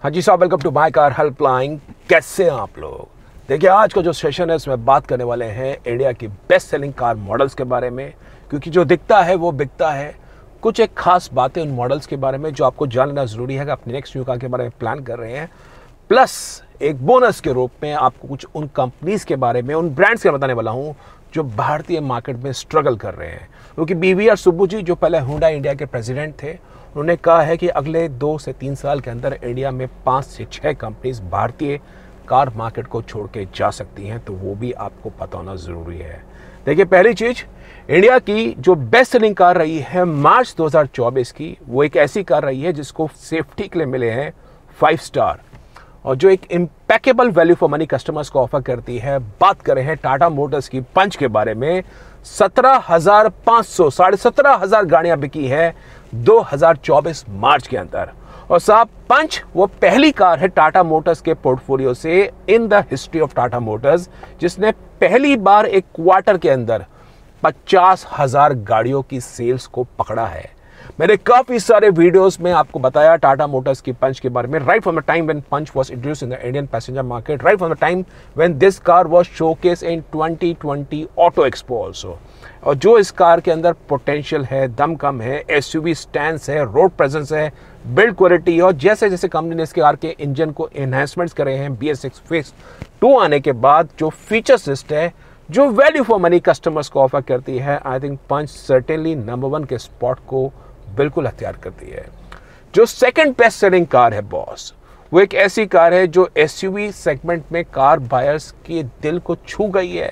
हाँ जी साहब, welcome to my car helpline. कैसे हैं आप लोग? देखिए, आज का जो सेशन है इसमें बात करने वाले हैं इंडिया की बेस्ट सेलिंग कार मॉडल्स के बारे में, क्योंकि जो दिखता है वो बिकता है। कुछ एक खास बातें उन मॉडल्स के बारे में जो आपको जानना ज़रूरी है अगर अपने नेक्स्ट न्यू कार के बारे में प्लान कर रहे हैं। प्लस एक बोनस के रूप में आपको कुछ उन कंपनीज़ के बारे में, उन ब्रांड्स के बताने वाला हूँ जो भारतीय मार्केट में स्ट्रगल कर रहे हैं। क्योंकि BVR सुब्बू जी, जो पहले हुंडई इंडिया के प्रेसिडेंट थे, उन्होंने कहा है कि अगले 2 से 3 साल के अंदर इंडिया में 5 से 6 कंपनीज भारतीय कार मार्केट को छोड़ के जा सकती हैं। तो वो भी आपको पता होना ज़रूरी है। देखिए, पहली चीज़, इंडिया की जो बेस्ट सेलिंग कार रही है मार्च 2024 की, वो एक ऐसी कार रही है जिसको सेफ्टी के लिए मिले हैं 5 स्टार और जो एक impeccable value for money customers को ऑफर करती है। बात करें हैं टाटा मोटर्स की पंच के बारे में, 17,500 17,500 गाड़ियां बिकी है 2024 मार्च के अंदर। और साहब, पंच वो पहली कार है टाटा मोटर्स के पोर्टफोलियो से in the history of Tata Motors जिसने पहली बार एक क्वार्टर के अंदर 50,000 गाड़ियों की सेल्स को पकड़ा है। मैंने काफी सारे वीडियोस में आपको बताया टाटा मोटर्स की पंच के बारे में, right from the time when Punch was introduced in the Indian passenger market, right from the time when this car was showcase in 2020 auto expo also. और जो इस कार के अंदर पोटेंशियल है, दमकम है, SUV स्टैंड्स है, रोड प्रेजेंस है, build quality, और जैसे जैसे कंपनी ने इस कार के इंजन को एनहांसमेंट्स करे हैं BS6 फेज 2 आने के बाद, जो फीचर्स लिस्ट है, जो वैल्यू फॉर मनी कस्टमर्स को ऑफर करती है, I think Punch certainly number 1 के स्पॉट को बिल्कुल अख्तियार करती है। जो सेकंड बेस्ट सेलिंग कार है बॉस, वो एक ऐसी कार है जो SUV सेगमेंट में कार बायर्स के दिल को छू गई है।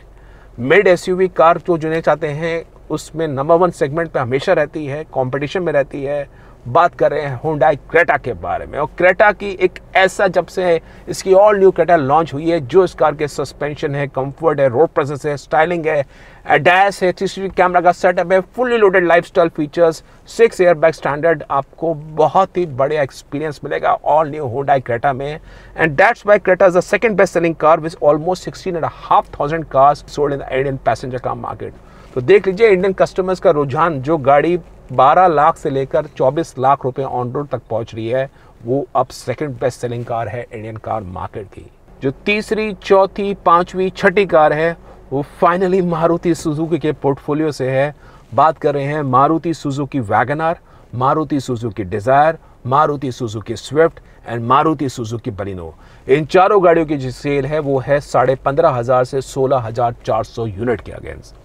मिड SUV कार जो जिन्हें चाहते हैं उसमें नंबर 1 सेगमेंट पे हमेशा रहती है, कंपटीशन में रहती है। बात कर रहे हैं हुंडई क्रेटा के बारे में। और क्रेटा की एक ऐसा, जब से इसकी ऑल न्यू क्रेटा लॉन्च हुई है, जो इस कार के सस्पेंशन है, कंफर्ट है, रोड प्रेजेंस है, स्टाइलिंग है, एडास है, CCTV कैमरा का सेटअप है, fully loaded lifestyle features, 6 airbag standard, आपको बहुत ही बढ़िया एक्सपीरियंस मिलेगा ऑल न्यू हुंडई क्रेटा में। And that's why Creta is the second best selling car with almost 16,500 cars sold in the Indian passenger car market. तो देख लीजिए, Indian customers का रुझान, जो गाड़ी 12 लाख से लेकर 24 लाख रुपए ऑन रोड तक पहुंच रही है, वो अब सेकंड बेस्ट सेलिंग कार है इंडियन कार मार्केट की। जो तीसरी, चौथी, पांचवी, छठी कार है, वो फाइनली मारुति सुजुकी के पोर्टफोलियो से है। बात कर रहे हैं Maruti Suzuki WagonR, Maruti Suzuki Dzire, Maruti Suzuki Swift and Maruti Suzuki Baleno. इन चारों गाड़ियों की जो सेल है वो है 15,500 से 16,400 यूनिट के अगेंस्ट।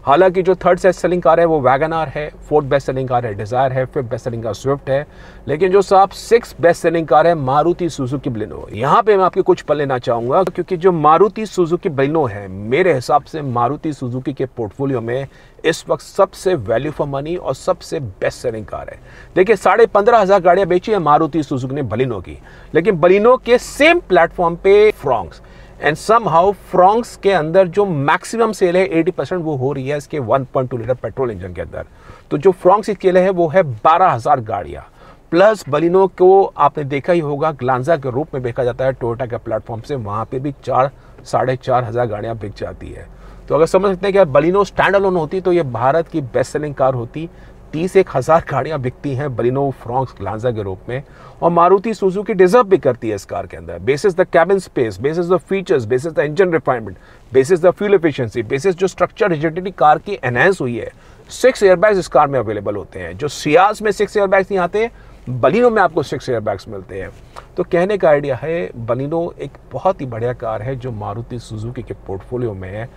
हालांकि जो थर्ड बेस्ट सेलिंग कार है वो वैगनआर है, फोर्थ बेस्ट सेलिंग कार है डिजायर है, fifth best selling car Swift है, लेकिन जो साहब 6 बेस्ट सेलिंग कार है मारुति सुजुकी बलिनो। यहाँ पे मैं आपके कुछ पल लेना चाहूंगा, क्योंकि जो मारुति सुजुकी बलिनो है, मेरे हिसाब से मारुति सुजुकी के पोर्टफोलियो में इस वक्त सबसे वैल्यू फॉर मनी और सबसे बेस्ट सेलिंग कार है। देखिए, 15,500 गाड़ियां बेची है मारुति सुजुकी ने बलिनो की, लेकिन बलिनो के सेम प्लेटफॉर्म पे फ्रॉन्क्स एंड समहाउ फ्रॉन्क्स के अंदर जो मैक्सिमम सेल है 80% वो हो रही है इसके 1.2 लीटर पेट्रोल इंजन के अंदर। तो जो फ्रॉन्क्स की सेल है वो है 12,000 गाड़ियां। प्लस बलिनो को आपने देखा ही होगा, ग्लांजा के रूप में देखा जाता है टोयोटा के प्लेटफॉर्म से, वहां पे भी 4,500 गाड़ियां बिक जाती है। तो अगर समझ सकते हैं कि बलिनो स्टैंड अलोन होती तो ये भारत की बेस्ट सेलिंग कार होती। 30,000 गाड़ियां बिकती हैं बलिनो फ्रॉन्क्स ग्लांजा के रूप में। और मारुति सुजुकी डिजर्व भी करती है इस कार के अंदर, basis the cabin space, basis the features, basis the engine refinement, basis the fuel efficiency, basis जो स्ट्रक्चर रिजिडिटी कार की एनहांस हुई है। 6 एयरबैग्स इस कार में अवेलेबल होते हैं। जो सियाज में 6 एयरबैग्स नहीं आते, बलिनो में आपको 6 एयरबैग्स मिलते हैं। तो कहने का आइडिया है, बलिनो एक बहुत ही बढ़िया कार है जो मारुति सुजुकी के पोर्टफोलियो में है।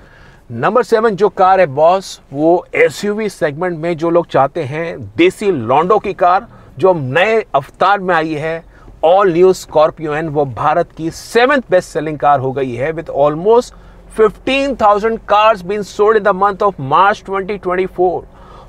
नंबर 7 जो कार है बॉस, वो SUV सेगमेंट में जो लोग चाहते हैं देसी लॉन्डो की कार, जो नए अवतार में आई है, ऑल न्यू स्कॉर्पियो एन, वो भारत की 7th बेस्ट सेलिंग कार हो गई है with almost 15,000 cars been sold in the month of March 2024।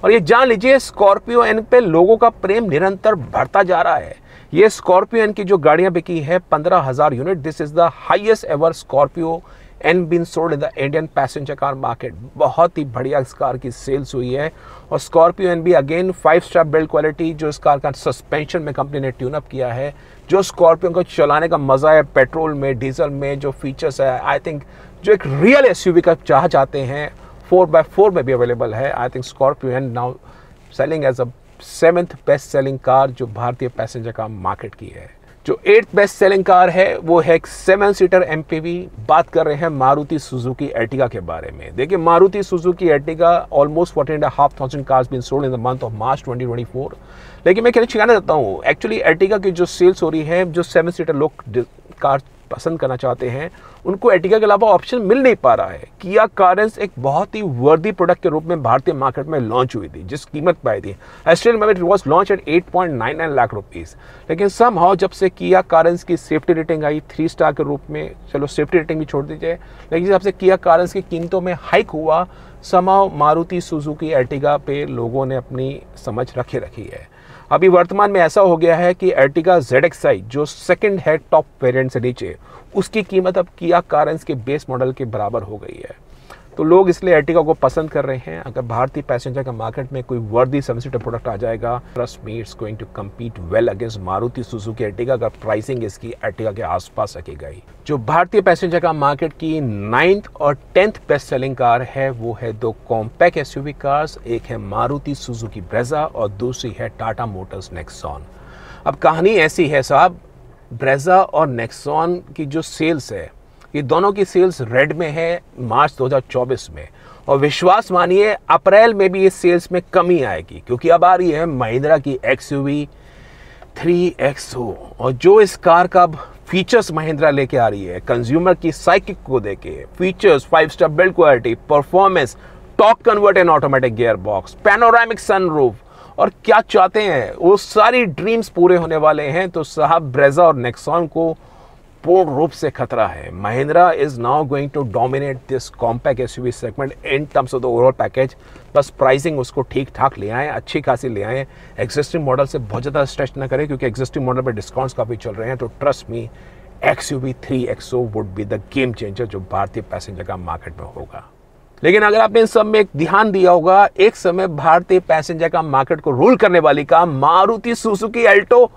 और ये जान लीजिए, स्कॉर्पियो एन पे लोगों का प्रेम निरंतर बढ़ता जा रहा है। ये स्कॉर्पियो एन की जो गाड़ियां बिकी है 15,000 unit, this is the highest ever Scorpio and been sold in the Indian passenger car market. बहुत ही बढ़िया इस कार की सेल्स हुई है। और स्कॉर्पियो एन भी अगेन 5 स्टार बिल्ड क्वालिटी, जो इस कार का सस्पेंशन में कंपनी ने ट्यून अप किया है, जो स्कॉर्पियो को चलाने का मजा है, पेट्रोल में, डीजल में जो फीचर्स है, आई थिंक जो एक रियल SUV का चाहते हैं 4x4 में भी अवेलेबल है। I think Scorpio N now selling as a 7th best selling car जो भारतीय पैसेंजर कार मार्केट की है। जो 8th बेस्ट सेलिंग कार है वो है एक 7 सीटर MPV। बात कर रहे हैं मारुति सुजुकी एर्टिगा के बारे में। देखिए Maruti Suzuki Ertiga almost 14,500 cars been sold in the month of March 2024। लेकिन मैं कहना चाहता हूँ एक्चुअली एर्टिगा की जो सेल्स हो रही है, जो 7 सीटर लोग कार पसंद करना चाहते हैं उनको एर्टिगा के अलावा ऑप्शन मिल नहीं पा रहा है। किया कारेंस एक बहुत ही वर्दी प्रोडक्ट के रूप में भारतीय मार्केट में लॉन्च हुई थी, जिस कीमत पाई थी still it was launch eight 8.99 lakh rupees. लेकिन समहाउ जब से किया कारेंस की सेफ्टी रेटिंग आई 3 स्टार के रूप में, चलो सेफ्टी रेटिंग भी छोड़ दीजिए, लेकिन जब से किया कारेंस की कीमतों में हाइक हुआ, समहाउ मारुति सुजुकी एर्टिगा पे लोगों ने अपनी समझ रखी है। अभी वर्तमान में ऐसा हो गया है कि एर्टिगा ZXi जो सेकंड है टॉप वेरिएंट से नीचे, उसकी कीमत अब किया कारेंस के बेस मॉडल के बराबर हो गई है। तो लोग इसलिए एर्टिगा को पसंद कर रहे हैं। अगर भारतीय पैसेंजर का मार्केट में कोई वर्दी 7 सीटर प्रोडक्ट आ जाएगा, trust me it's going to compete well against Maruti Suzuki Ertiga अगर प्राइसिंग इसकी एर्टिगा के आसपास रखी गई। जो भारतीय पैसेंजर का मार्केट की 9th और 10th बेस्ट सेलिंग कार है वो है 2 कॉम्पैक्ट SUV कार्स, एक है मारुति सुजुकी ब्रेजा और दूसरी है टाटा मोटर्स नेक्सॉन। अब कहानी ऐसी है साहब, ब्रेजा और नेक्सॉन की जो सेल्स है, ये दोनों की सेल्स रेड में है मार्च 2024 में, और विश्वास मानिए अप्रैल में भी ये सेल्स में कमी आएगी, क्योंकि अब आ रही है महिंद्रा की XUV 3XO। और जो इस कार का फीचर्स महिंद्रा लेके आ रही है, कंज्यूमर की साइकिक को देके features, 5 star build quality, performance, torque convert and automatic gear box, panoramic sunroof, और क्या चाहते हैं वो सारी ड्रीम्स पूरे होने वाले हैं। तो साहब ब्रेजा और नेक्सॉन को पूर्ण रूप से खतरा है। Mahindra is now going to dominate this compact SUV segment in terms of the overall package. बस प्राइसिंग उसको ठीक ठाक ले आए, अच्छी खासी ले आए, एग्जिस्टिंग मॉडल से बहुत ज़्यादा स्ट्रेच ना करें, क्योंकि एग्जिस्टिंग मॉडल पर डिस्काउंट्स काफ़ी चल रहे हैं। तो trust me XUV 3XO would be the game changer जो भारतीय पैसेंजर का मार्केट में होगा। लेकिन अगर आपने इन सब में एक ध्यान दिया होगा, एक समय भारतीय पैसेंजर का मार्केट को रूल करने वाली कार मारुति सुजुकी अल्टो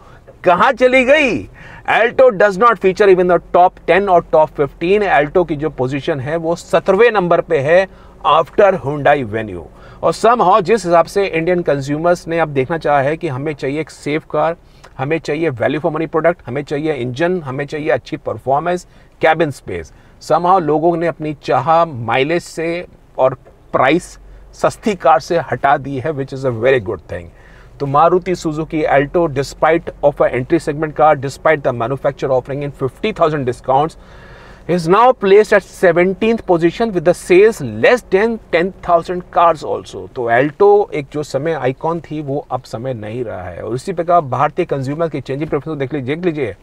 कहां चली गई? Alto does not feature even the top 10 और टॉप 15। अल्टो की जो पोजीशन है वो 17वें नंबर पे है आफ्टर हुंडई वेन्यू। और समहाउ जिस हिसाब से इंडियन कंज्यूमर्स ने अब देखना चाहा है कि हमें चाहिए एक सेफ कार, हमें चाहिए वैल्यू फॉर मनी प्रोडक्ट, हमें चाहिए इंजन, हमें चाहिए अच्छी परफॉर्मेंस, कैबिन स्पेस, समहाउ लोगों ने अपनी चाह माइलेज से और प्राइस सस्ती कार से हटा दी है, which is a very good thing. तो Maruti Suzuki Alto despite of a entry segment car, despite the manufacture offering in 50,000 discounts, is now placed at 17th position with the sales less than 10,000 cars also। तो Alto एक जो समय icon थी वो अब समय नहीं रहा है। और इसी प्रकार भारतीय कंज्यूमर की चेंजिंग प्रेफरेंस देख लीजिए,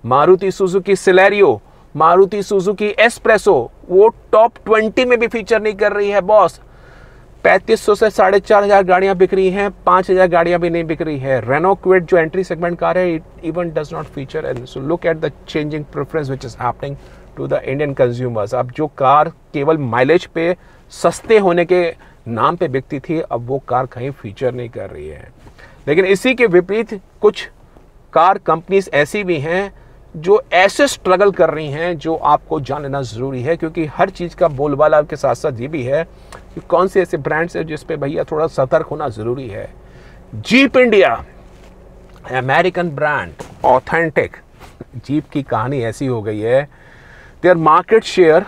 Maruti Suzuki Celerio, Maruti Suzuki espresso वो टॉप 20 में भी फीचर नहीं कर रही है बॉस। 3500 से 4,500 गाड़ियां बिक रही हैं, 5,000 गाड़ियां भी नहीं बिक रही है। रेनो क्विड जो एंट्री सेगमेंट कार है, it even does not feature. And so look at the changing preference which is happening to the Indian consumers. अब जो कार केवल माइलेज पे सस्ते होने के नाम पे बिकती थी, अब वो कार कहीं फीचर नहीं कर रही है। लेकिन इसी के विपरीत कुछ कार कंपनीज ऐसी भी हैं जो ऐसे स्ट्रगल कर रही हैं जो आपको जान लेना ज़रूरी है, क्योंकि हर चीज़ का बोलबाला के साथ साथ ये भी है कि कौन से ऐसे ब्रांड्स हैं जिस पे भैया थोड़ा सतर्क होना ज़रूरी है। Jeep India, American brand, authentic. Jeep की कहानी ऐसी हो गई है, their market share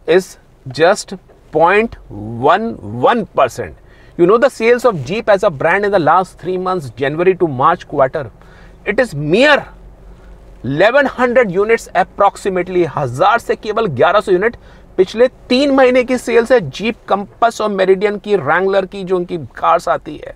is just 0.11%। You know the sales of Jeep as a brand in the last 3 months, January to March quarter, it is mere 1100 units approximately, 1000 से केवल 1100 unit पिछले 3 महीने की सेल्स है जीप कंपस और meridian की, Wrangler की जो उनकी कार्स आती है।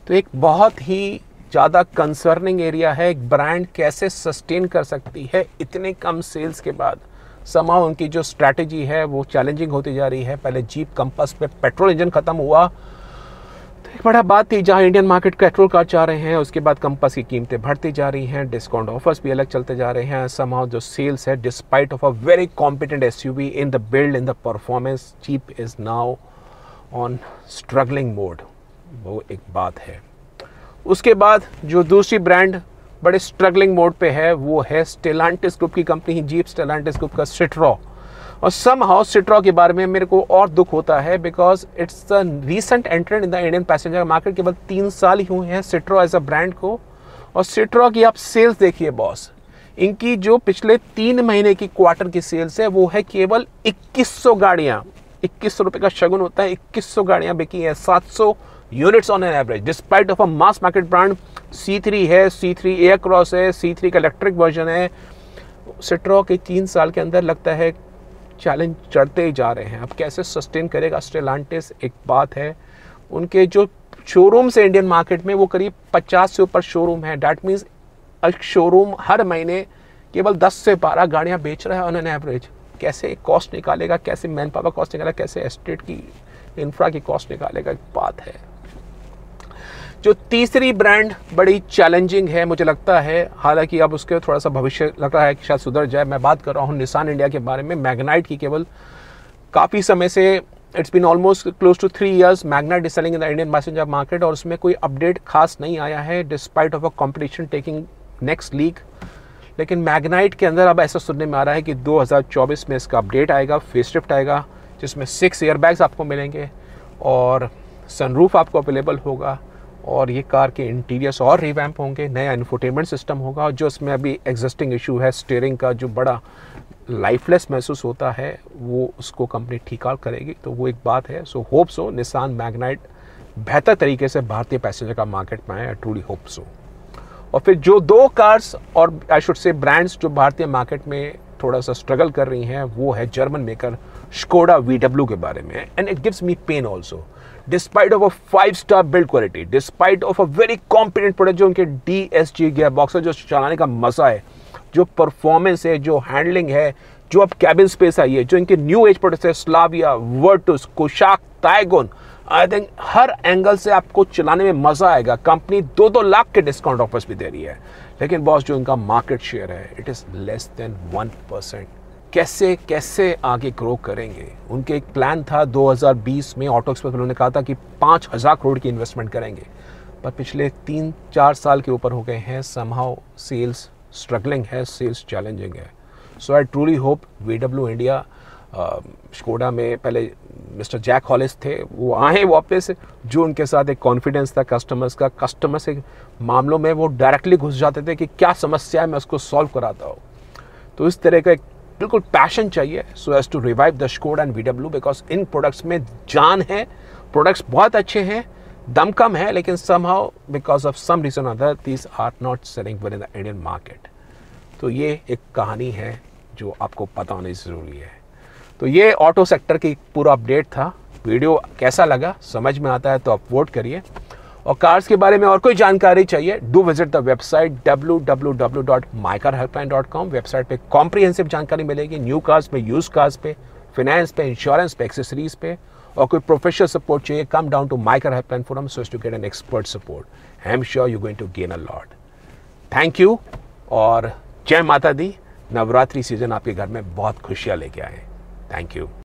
तो एक बहुत ही ज़्यादा कंसर्निंग एरिया है, एक ब्रांड कैसे सस्टेन कर सकती है इतने कम सेल्स के बाद। समहाउ उनकी जो स्ट्रैटेजी है वो चैलेंजिंग होती जा रही है। पहले जीप कंपस पे पेट्रोल इंजन खत्म हुआ तो एक बड़ा बात थी, जहां इंडियन मार्केट पेट्रोल कार चाह रहे हैं, उसके बाद कंपस की कीमतें बढ़ती जा रही हैं, डिस्काउंट ऑफर्स भी अलग चलते जा रहे हैं। समहाउ जो सेल्स है, despite of a very competent SUV in the build, in the performance, jeep is now on struggling mode, वो एक बात है। उसके बाद जो दूसरी ब्रांड बड़े स्ट्रगलिंग मोड पे है वो है स्टेलांटिस ग्रुप की कंपनी, जीप स्टेलांटिस ग्रुप का सिट्रो। और समहाउ सिट्रो के बारे में मेरे को और दुख होता है, because it's the recent एंट्रेंट in the Indian passenger market. केवल 3 साल ही हुए हैं सिट्रो एज अ ब्रांड को, और सिट्रो की आप सेल्स देखिए बॉस, इनकी जो पिछले 3 महीने की क्वार्टर की सेल्स है वो है केवल 2100 गाड़ियां। 2100 रुपए का शगुन होता है, 2100 गाड़ियां बिकी है, 700 units on an average, despite of a mass market brand. C3 है, C3 एयर क्रॉस है, C3 का इलेक्ट्रिक वर्जन है। सिट्रो के 3 साल के अंदर लगता है चैलेंज चढ़ते ही जा रहे हैं। अब कैसे सस्टेन करेगा स्टेलांटिस, एक बात है। उनके जो शोरूम्स है इंडियन मार्केट में वो करीब 50 से ऊपर शोरूम है। डैट मीन्स शोरूम हर महीने केवल 10 से 12 गाड़ियां बेच रहा है ऑन एन एवरेज। कैसे कॉस्ट निकालेगा, कैसे मैन पावर कॉस्ट निकालेगा, कैसे एस्टेट की इंफ्रा की कॉस्ट निकालेगा, एक बात है। जो तीसरी ब्रांड बड़ी चैलेंजिंग है मुझे लगता है, हालांकि अब उसके थोड़ा सा भविष्य लग रहा है कि शायद सुधर जाए। मैं बात कर रहा हूँ निसान इंडिया के बारे में। मैग्नाइट की केवल काफ़ी समय से, it's been almost close to 3 years Magnite is selling in the Indian passenger market, और उसमें कोई अपडेट खास नहीं आया है despite of a competition taking next league. लेकिन मैग्नाइट के अंदर अब ऐसा सुनने में आ रहा है कि 2024 में इसका अपडेट आएगा, फेसलिफ्ट आएगा, जिसमें 6 एयरबैग्स आपको मिलेंगे और सनरूफ आपको अवेलेबल होगा, और ये कार के इंटीरियर्स और रिवैम्प होंगे, नया इन्फोटेनमेंट सिस्टम होगा, और जो इसमें अभी एग्जिस्टिंग इशू है स्टीयरिंग का जो बड़ा लाइफलेस महसूस होता है वो उसको कंपनी ठीक करेगी, तो वो एक बात है। So hope so Nissan Magnite बेहतर तरीके से भारतीय पैसेंजर का मार्केट में आए, आई ट्रूली होप सो। और फिर जो 2 कार्स और आई शुड से ब्रांड्स जो भारतीय मार्केट में थोड़ा सा स्ट्रगल कर रही हैं वो है जर्मन मेकर स्कोडा VW के बारे में। And it gives me pain also, despite of a 5-star build quality, despite of a very competent product, जो उनके DSG गियर बॉक्स है, जो चलाने का मजा है, जो परफॉर्मेंस है, जो हैंडलिंग है, जो अब कैबिन स्पेस आई है, जो इनके न्यू एज प्रोडक्ट्स है, Slavia, Virtus, Kushaq, Taigun, I think हर एंगल से आपको चलाने में मजा आएगा। कंपनी 2-2 लाख के डिस्काउंट ऑफर्स भी दे रही है, लेकिन बॉस जो इनका मार्केट शेयर है इट इज लेस देन 1%। कैसे कैसे आगे ग्रो करेंगे? उनके एक प्लान था 2020 में, ऑटो एक्सप्रेस उन्होंने कहा था कि 5000 करोड़ की इन्वेस्टमेंट करेंगे, पर पिछले 3-4 साल के ऊपर हो गए हैं। समहाउ सेल्स स्ट्रगलिंग है, सेल्स चैलेंजिंग है। So I truly hope VW India, Skoda में पहले मिस्टर जैक हॉलिस थे, वो आए वापस, जो उनके साथ एक कॉन्फिडेंस था कस्टमर्स का, कस्टमर से मामलों में वो डायरेक्टली घुस जाते थे कि क्या समस्या है मैं उसको सॉल्व कराता हूँ। तो इस तरह का एक बिल्कुल पैशन चाहिए so as to revive the Skoda and VW, because इन प्रोडक्ट्स में जान है, प्रोडक्ट्स बहुत अच्छे हैं, दम कम है, लेकिन somehow because of some reason other these are not selling well in the Indian market. तो ये एक कहानी है जो आपको पता होनी ज़रूरी है। तो ये ऑटो सेक्टर की पूरा अपडेट था। वीडियो कैसा लगा, समझ में आता है तो आप वोट करिए, और कार्स के बारे में और कोई जानकारी चाहिए do visit the website www.mycarhelpline.com। Website पे कॉम्प्रिहेंसिव जानकारी मिलेगी, न्यू कार्स पे, यूज कार्स पे, फाइनेंस पे, इंश्योरेंस पे, एक्सेसरीज पे, और कोई प्रोफेशनल सपोर्ट चाहिए come down to My Car Helpline Forum so as to get an expert support. I am sure you're going to gain a lot. Thank you और जय माता दी। नवरात्रि सीजन आपके घर में बहुत खुशियां लेके आए। Thank you.